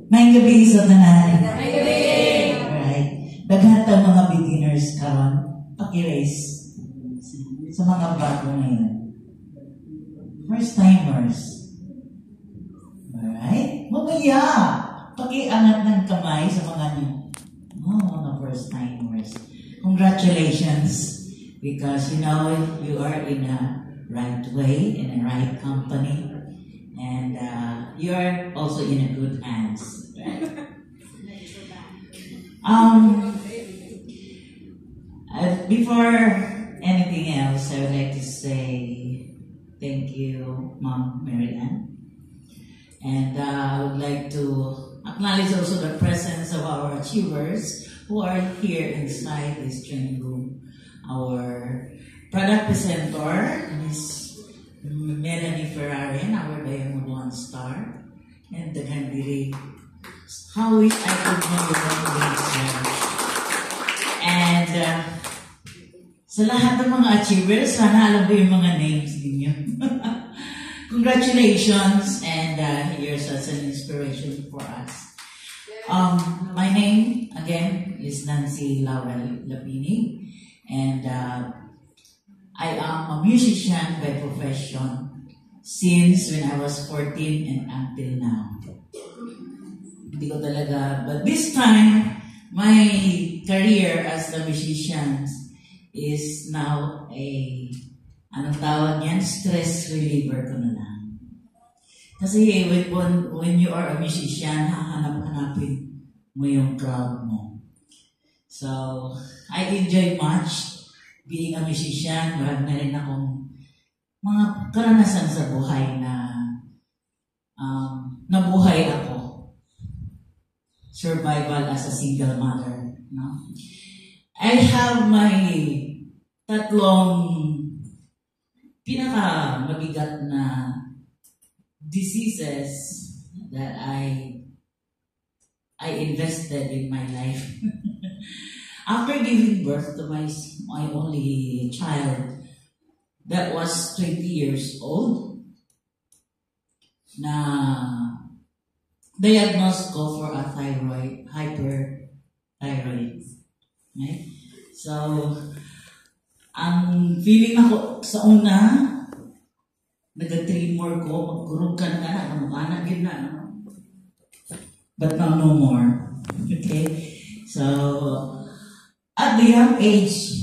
May gabi sa tanan. May gabi! Alright. Daghan ang mga beginners karon, paki-raise sa mga bago ngayon. First timers. Alright? Mamaya, paki-angat ng kamay sa mga mga first timers. Congratulations, because you know you are in a right way, in a right company, and you are also in a good hands. Right? Before anything else, I would like to say thank you, Mom Mary Ann. And I would like to acknowledge also the presence of our achievers who are here inside this training room. Our product presenter, Ms. Melanie Ferrarin, our Diamond One Star, and the Gandiri. How wish I could know your names. And sa lahat ng mga achievers, sana alam ko yung mga names ninyo. Congratulations, and you're such an inspiration for us. My name, again, is Nancy Laurel Lapini, and I am a musician by profession since when I was 14 and until now. Hindi ko talaga, but this time, my career as a musician is now anong tawag yan? Stress reliever ko na lang. Kasi when you are a musician, hahanap-hanapin mo yung crowd mo. So, I enjoy much being a musician. Marami na rin akong mga karanasan sa buhay na nabuhay ako. Survival as a single mother. No? I have my tatlong pinaka-mabigat na diseases that I invested in my life. After giving birth to my only child that was 20 years old, na diagnosed ko for a hyperthyroid. Right? So, ang feeling ako sa una, nag-tremor ko, magkurog ka na, kamukha yun na, no? But now no more. Okay? So, at the young age,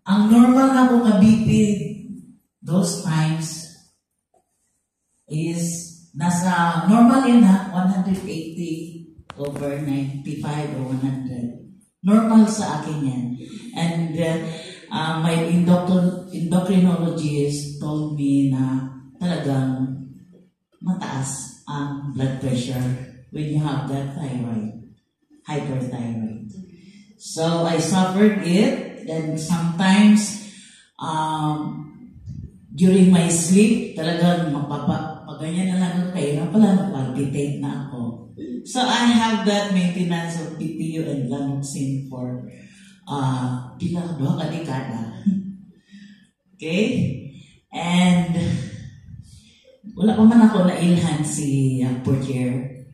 ang normal na ko ka-BP those times is nasa normal yun ha, 180/95 or 100. Normal sa akin yan. And my endocrinologist told me na talagang mataas ang blood pressure when you have that hyperthyroid. So I suffered it, and sometimes during my sleep, talagang ganyan na lang kayo, pala nag-palpitate na ako. So I have that maintenance of PTU and Lamoxin for pila 2 dekada. Okay? And wala pa man ako na-ilhan si Portier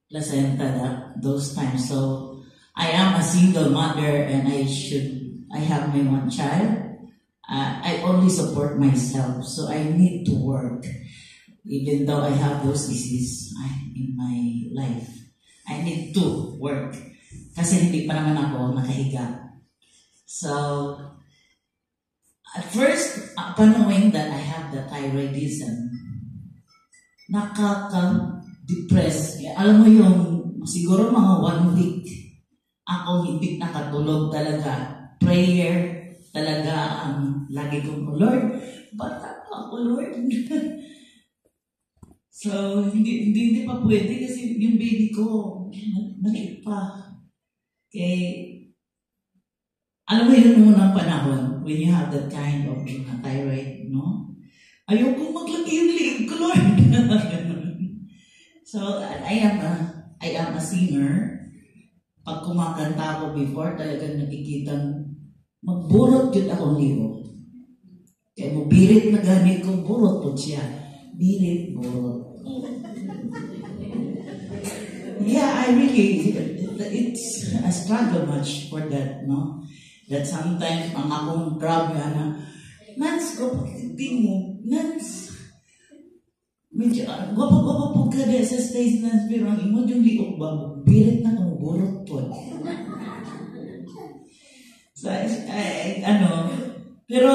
placenta those times. So I am a single mother, and I have my one child. I only support myself, so I need to work. Even though I have those diseases in my life, I need to work. Kasi hindi pa naman ako nakahiga. So, at first, upon knowing that I have the thyroidism, nakaka-depress. Alam mo yung, siguro mga 1 week, ako hindi nakatulog talaga. Prayer talaga ang lagi kong, Lord, bata ako, Lord. So, hindi pa pwede kasi yung baby ko, maliit pa. Okay. Alam mo yun unang panahon, when you have that kind of thyroid, no? Ayoko maglaki yung leg ko, Lord. So, I am a singer. Pag kumakanta ako before, talagang nakikitang magburot yun akong libo. Kaya mo, birit na gamit ko, burot po siya. Birit, burot. I really, it's a struggle much for that, no? That sometimes, ang akong grabe, Nans, ko pagkiting mo, Nans, medyo, gwapa-gwapa po ka din sa stage, Nans, pero ang imo yung liok ba, birit na kung burot po. So, pero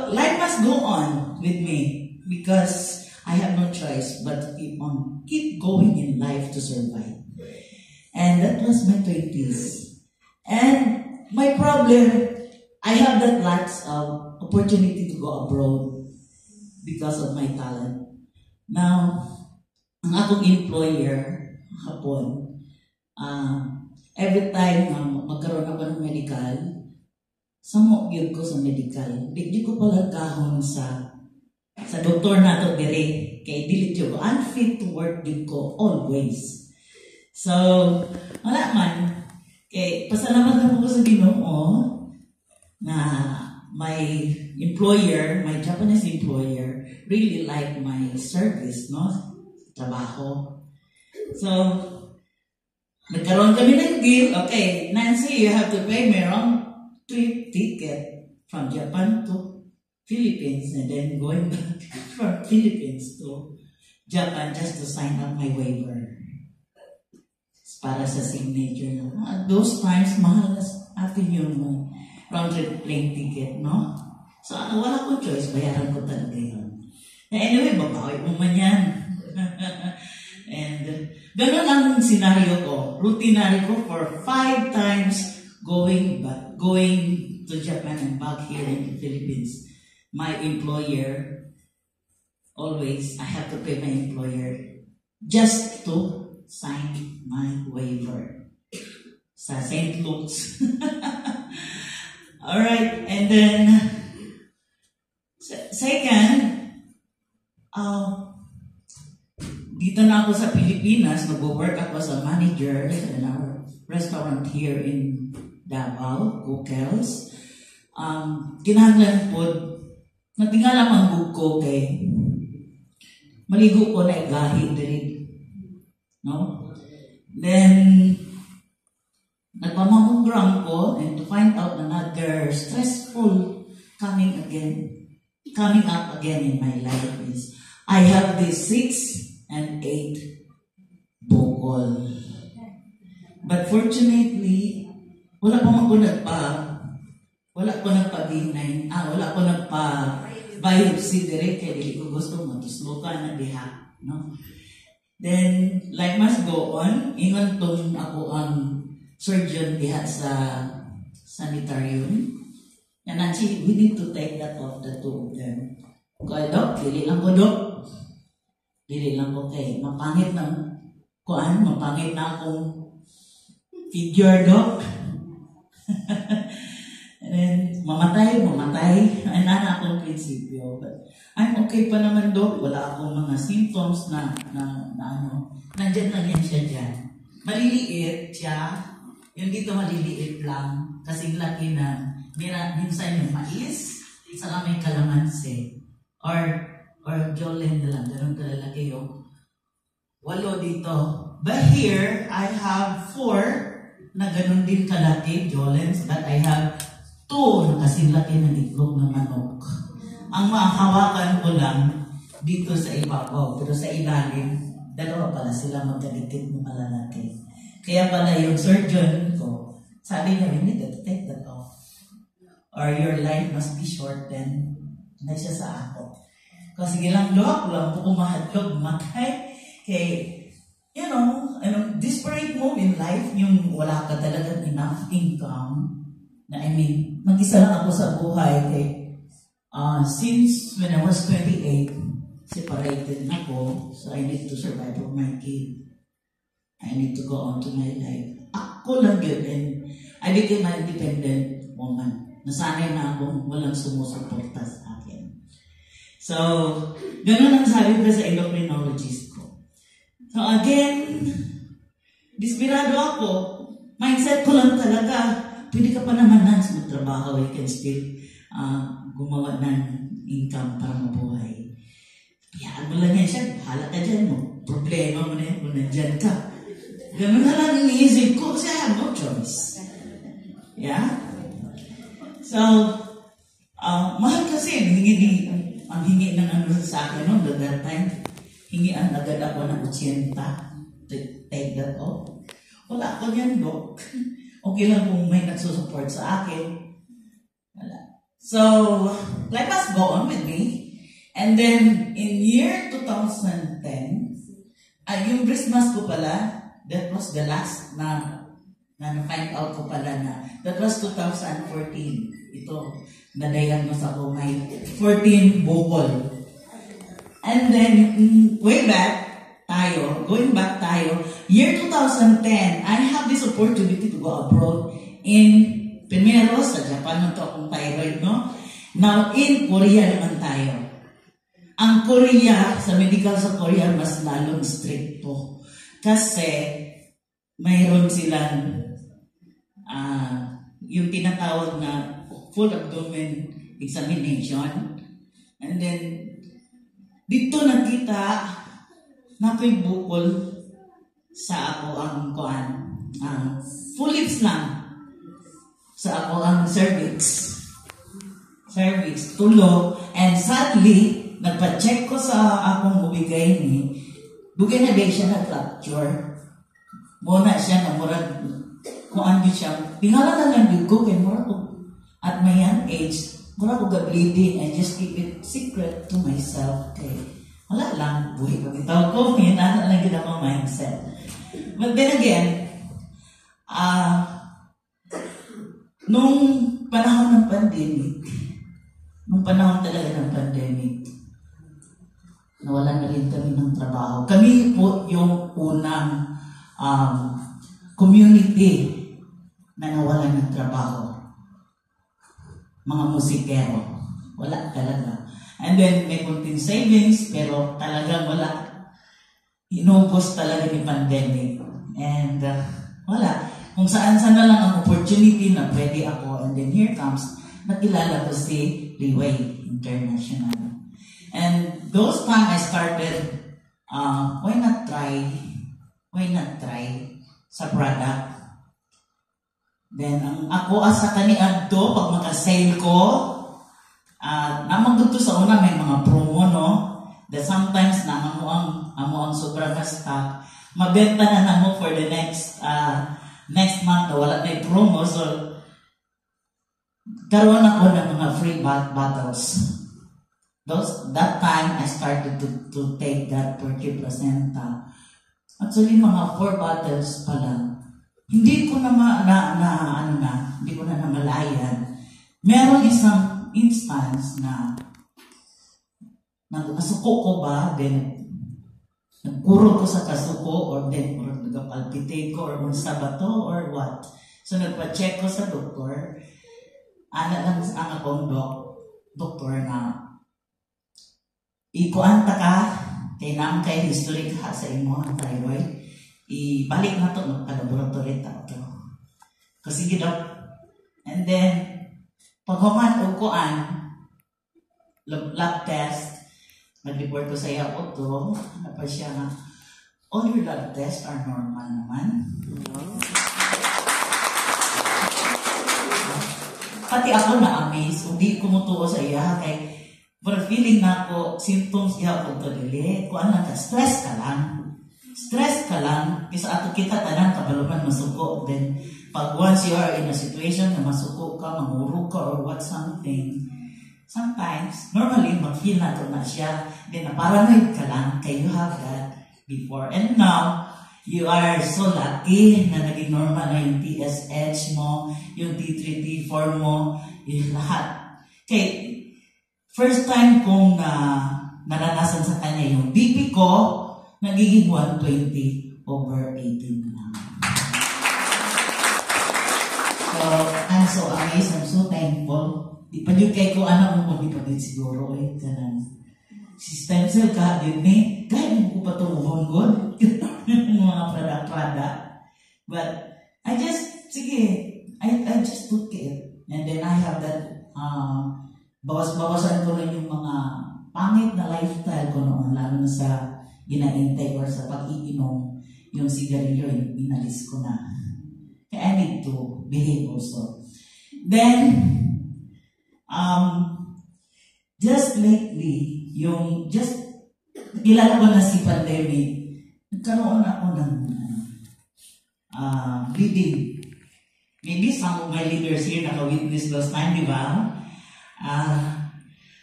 life must go on with me because I have no choice but to keep going in life to survive. And that was my 20s. And my problem, I have that lots of opportunity to go abroad because of my talent. Now, ang akong employer, hapon, every time magkaroon ako ng medical, sumugyod ko sa medical. Di ko pala kahon sa doktor na to dire. Kaya dilit ko, unfit to work din ko always. So, wala man. Kaya pasalamat na po ko sa Ginoo na my employer, my Japanese employer, really liked my service, no? Trabaho. So, nagkaroon kami ng deal. Okay, Nancy, you have to pay me around trip ticket from Japan to Philippines and then going back from Philippines to Japan just to sign up my waiver. Para sa signature. At those times, mahal na atin yung round trip plane ticket, no? So, wala ko choice. Bayaran ko talaga yun. Anyway, babawi mo man yan. And ganun ang scenario ko. Routinary ko for 5 times going to Japan and back here in the Philippines. My employer, always, I have to pay my employer just to sign my waiver sa St. Luke's. Alright, and then second, dito na ako sa Pilipinas, nag-work ako sa manager in our restaurant here in Davao, Cookels. Kinahanglan po, natingala ang bug ko kay maligo ko na igahi diri. No? Then, nagpamamograph ko and to find out another stressful coming up again in my life is I have this 6 and 8 bukol. But fortunately, wala ko nagpa-biopsy direct kaya di ko gusto matuslukan na diha. No? Then, life must go on. Ingon tong ako ang surgeon diha sa sanitarium. And actually, we need to take that off the two of them. Kaya, Dok, dili lang ko, Dok. Dili lang ko kay mapangit na akong figure, Dok. And then, mamatay. Ay, nana akong prinsipyo. But, I'm okay pa naman, Dok. Wala akong mga symptoms na nandyan lang yan siya dyan. Maliliit siya. Yung dito maliliit lang. Kasing laki na minsan yung mais, saka may kalamansi. Or jollen na lang. Ganun kalalaki yung 8 dito. But here, I have 4 na ganun din kalaki, jollens. But I have 2 na kasing laki ng itlog ng manok. Ang mahawakan ko lang dito sa ibabaw, pero sa ilalim, 2 pala sila magkadikit ng malalaki. Kaya pala yung surgeon ko, sabi niya, we need to take that off. Or your life must be shortened. Na siya sa ako. Kasi gilang Dok, lang po kumahatlog, matay. Kay, desperate move in life, yung wala ka talagang enough income, na mag-isa lang ako sa buhay. Kay, since when I was 28, separated na ako, so I need to survive for my kid. I need to go on to my life. Ako lang yun, and I became an independent woman. Nasanay na akong walang sumusuporta sa akin. So, ganun ang sabi ko sa endocrinologist ko. So again, desperado ako. Mindset ko lang talaga, pwede ka pa naman magtrabaho, you can still gumawa ng income para mabuhay. Hayaan mo lang yan siya, bahala ka dyan mo. Problema mo na yan kung nandyan ka. Ganun na lang iniisip ko kasi I have no choice. Yeah? So, mahal kasi, ang hingi ng ano sa akin noon, that time, hingian agad ako ng 80 to take that off. Wala ako yan, Dok. Okay lang kung may nagsusupport sa akin. Wala. So, let us go on with me. And then, in year 2010, yung Christmas ko pala, that was the last na na-find out ko pala na, that was 2014. Ito, nadayan mo sa ko, may 14 bukol. And then, going back tayo, year 2010, I have this opportunity to go abroad in Primero, sa Japan, nito akong thyroid, no? Now, in Korea naman tayo. Ang Korea, sa medical sa Korea, mas lalong stricto. Kasi, mayroon silang yung tinatawag na full abdomen examination. And then, dito nakita na ako'y bukol sa ako ang full lips lang. Sa ako ang cervix, tulo. And sadly, nagpa-check ko sa akong ubigay ni, dugay na siya na-fracture. Muna siya na murag, kung ano siya, tingala na lang din ko, kaya mura ko, at my young age, mura ko ga-bleeding, I just keep it secret to myself. Okay. Wala lang, buhay ko. Itaw ko, hinana lang din ako mindset. But then again, nung panahon ng talaga ng pandemic, nawalan na rin kami ng trabaho. Kami po yung unang community na nawalan ng trabaho. Mga musikero. Wala talaga. And then, may kunting savings, pero talagang wala. Inubos talaga ni pandemic. And wala. Kung saan-saan na lang ang opportunity na pwede ako. And then here comes, nakilala ko si Liway International. And those time I started, why not try sa product. Then, ako asa kaniadto, pag makasale ko, namang dito sa una may mga promo, no? That sometimes na amo ang sobrang stock, mabenta na namo for the next month na wala na yung promo. So, karoon ako ng mga free bottles. That time, I started to take that 40%. Actually, mga 4 bottles pa lang. Hindi ko na hindi ko na namalayan. Meron isang instance na nasuko ko ba, then nagkurog ko sa kasuko, or nagapalpitate ko, or unsa ba to, or what. So, nagpa-check ko sa doktor. Lang ang akong doktor na ikuanta ka, kay naman kay history ka sa imo ang thyroid, ibalik na to, magka-laboratory to. Kasi gidap. And then, paghuman o kuan, lab test, nag-report ko sa iyo to, ano pa siya na, all your lab tests are normal naman. Pati ako na-amaze, hindi ko mutuo sa iya, kay but feeling na ako, symptoms iya ko to dili, kung ano ka, stress ka lang, kasi ato kita tanan kabaluman masuko, then pag once you are in a situation na masuko ka, mamurog ka, or what something, sometimes, normally, mag-feel na ito na siya, then paranoid ka lang, kay you have that before, and now, you are so lucky na naging normal na yung TSH mo, yung T3, T4 mo, yung lahat. Okay, first time kong naranasan sa kanya yung BP ko, nagiging 120/18 na. So, I'm so amazed, I'm so thankful. Di pa yun kay ko, mo, di pa din siguro, ganun. Si stem cell ka, yun kaya mo ko pa tumuhon good. Mga product. But, I just took it. And then I have that, bawas-bawasan ko rin yung mga pangit na lifestyle ko noon, lalo na sa gina-intake or sa pag-iinom. yung sigarilyo, inalis ko na. Kaya I need to behave also. Then, just lately, kilala ko na si pandemic, nagkaroon ako ng bleeding. Maybe some of my leaders here naka-witness last time, di ba?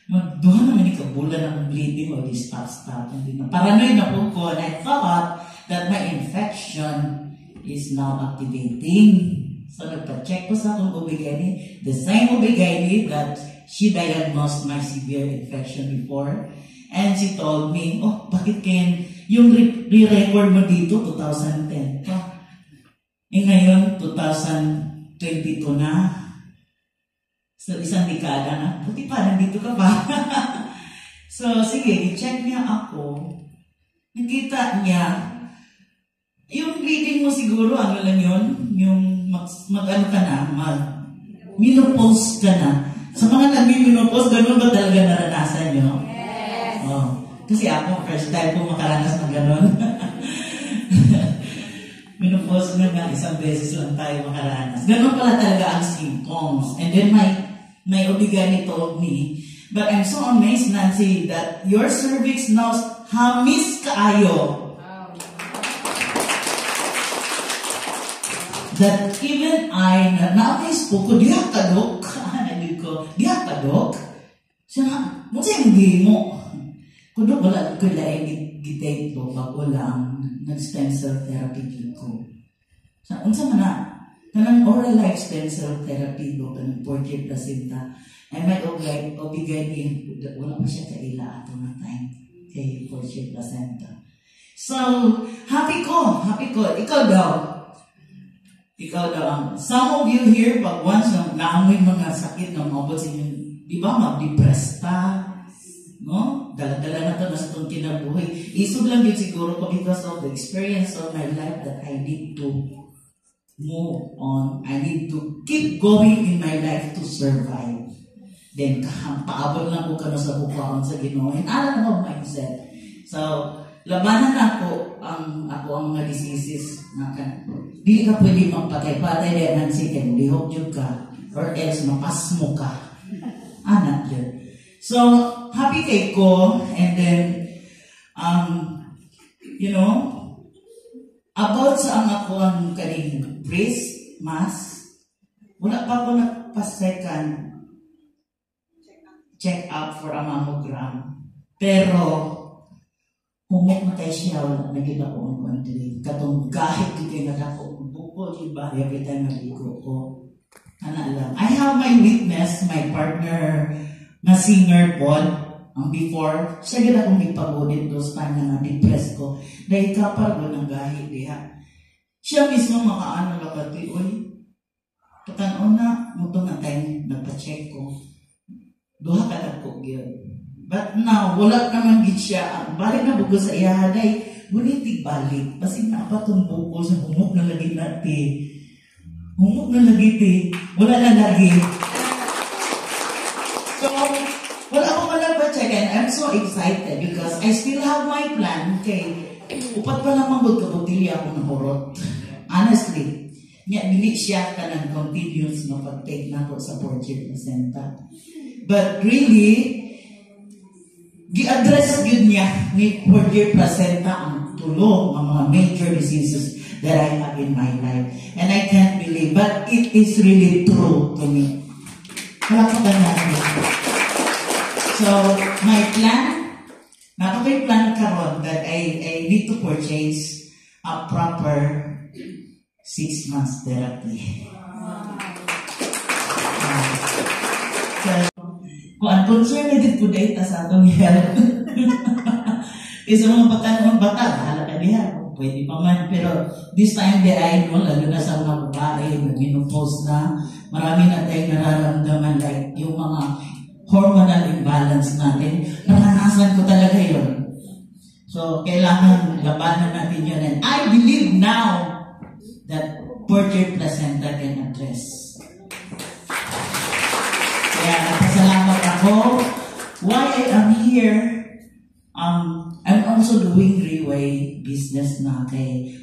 Magduha naman ikabulan akong bleeding o di stop. Paranoid na po ko, and I thought that my infection is now activating. So nagpa-check ko sa akong OB-GYN, the same OB-GYN that she diagnosed my severe infection before. And she told me, oh, bakit kayo yung re-record mo dito, 2010 pa. Ngayon, 2022 na. So, isang dekada na. Buti pa, nandito ka pa. So, sige, i-check niya ako. Nakita niya, yung bleeding mo siguro, ano lang yun? Yung mag-ano ka na, menopause ka na. Sa mga nag-menopause, ganun ba talaga naranasan nyo? Yes. Oh, kasi ako, first time ko makaranas ng ganun. Menopause nga, isang beses lang tayo makaranas. Ganun pala talaga ang symptoms. And then my OB-GYN told me, but I'm so amazed, Nancy, that your cervix knows hamis kaayo. That even I, na-amaze po ko, diha ka, Dok. Nagig ko, diha ka, Dok. Siya, mo sa'yo hindi mo. Kung Dok, wala ko lang i-take ko, bago lang, nag-stem cell therapy ko. Sa unsa man na, kanang oral like stem cell therapy ko, kanang portrait placenta, ay may OB-GYN, wala pa siya kaila ato na time kay portrait placenta. So, happy ko. Ikaw daw, some of you here, pag once naamoy mga sakit na mabot sa inyo, di ba, mag-depress ta, no? Dala-dala na ito na sa itong kinabuhi. Isog lang yun siguro ko because of the experience of my life that I need to move on. I need to keep going in my life to survive. Then, paabot lang ko sa bukaon sa Ginoo. And alam mo, mindset. So, labanan ako ang mga diseases na hindi ka pwede magpatay-patay dahil nansi kayo, lihok yun ka, or else mapasmo ka. Anak yun. So, happy kay ko, and then, about sa ako ang kaning breast mass, wala pa ako nagpa-second check-up for a mammogram. Pero, humok na tayo siya, wala naging ako ang country. Katong kahit di kayo ako, buko, diba? Every time naligo ko. Lang. I have my witness, my partner, na singer Paul, ang before, siya gina akong ipagunit those time na na-depress ko. Dahil kapar ko ng gahit diha. Siya mismo makaano na pati, uy, patanon na, muto na time, nagpa-check ko. Duha ka tagkog yun. But now, wala naman gid siya. Balik na bugo sa iyahaday, gulitig balik. Basin na pa itong buko sa humok na lagi natin. Humok na lagi, te. Wala na lagi. So, wala ako malapa-check and I'm so excited because I still have my plan. Okay, upat pa naman magkabutilya ako ng horot. Honestly, dili siya ka ng continuous na pag-take na ko sa portrait placenta. But really, gi-address yun niya ni portrait placenta ang tulo ng mga major diseases that I have in my life. And I can't believe, but it is really true to me. Malapatan natin. So, my plan, nakapay plan karon that I need to purchase a proper 6 months therapy. Kung ang concern na din po data sa atong health. Isa mga pagkanong bata, bahala ka niya. Pwede pa man. Pero this time that I know, lalo na sa mga babae, nag-menopause na, marami na tayong nararamdaman like yung mga hormonal imbalance natin. Naranasan ko talaga yun. So, kailangan labanan natin yun. And I believe now that portrait placenta can address. Kaya napasalamat ako. Why I am here, I'm also doing Reway business na kay